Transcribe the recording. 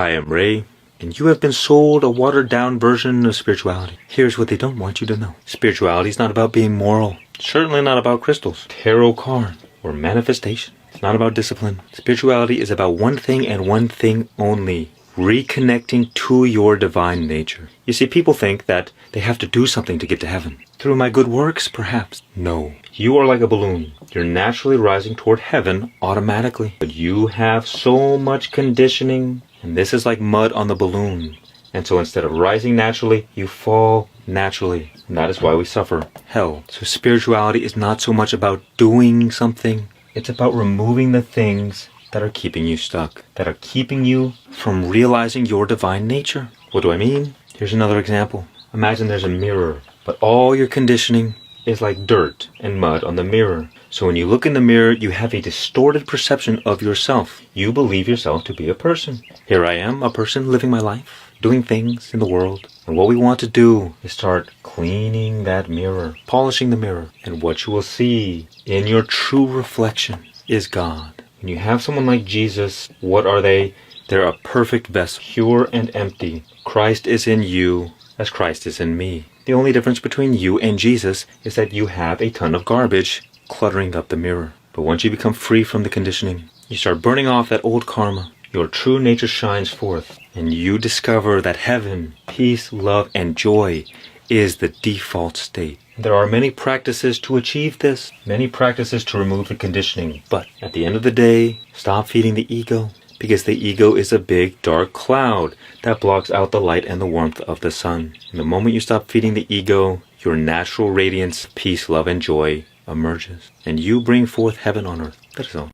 I am Ray, and you have been sold a watered-down version of spirituality. Here's what they don't want you to know. Spirituality is not about being moral. Certainly not about crystals, tarot cards, or manifestation. It's not about discipline. Spirituality is about one thing and one thing only. Reconnecting to your divine nature. You see, people think that they have to do something to get to heaven. Through my good works, perhaps. No. You are like a balloon. You're naturally rising toward heaven automatically. But you have so much conditioning. And this is like mud on the balloon. And so instead of rising naturally, you fall naturally. And that is why we suffer hell. So spirituality is not so much about doing something. It's about removing the things that are keeping you stuck, that are keeping you from realizing your divine nature. What do I mean? Here's another example. Imagine there's a mirror, but all your conditioning is like dirt and mud on the mirror. So when you look in the mirror, you have a distorted perception of yourself. You believe yourself to be a person. Here I am, a person living my life, doing things in the world. And what we want to do is start cleaning that mirror, polishing the mirror. And what you will see in your true reflection is God. When you have someone like Jesus, what are they? They're a perfect vessel, pure and empty. Christ is in you as Christ is in me. The only difference between you and Jesus is that you have a ton of garbage cluttering up the mirror. But once you become free from the conditioning, you start burning off that old karma. Your true nature shines forth, and you discover that heaven, peace, love, and joy is the default state. There are many practices to achieve this, many practices to remove the conditioning. But at the end of the day, stop feeding the ego, because the ego is a big dark cloud that blocks out the light and the warmth of the sun. And the moment you stop feeding the ego, your natural radiance, peace, love, and joy emerges. And you bring forth heaven on earth. That is all.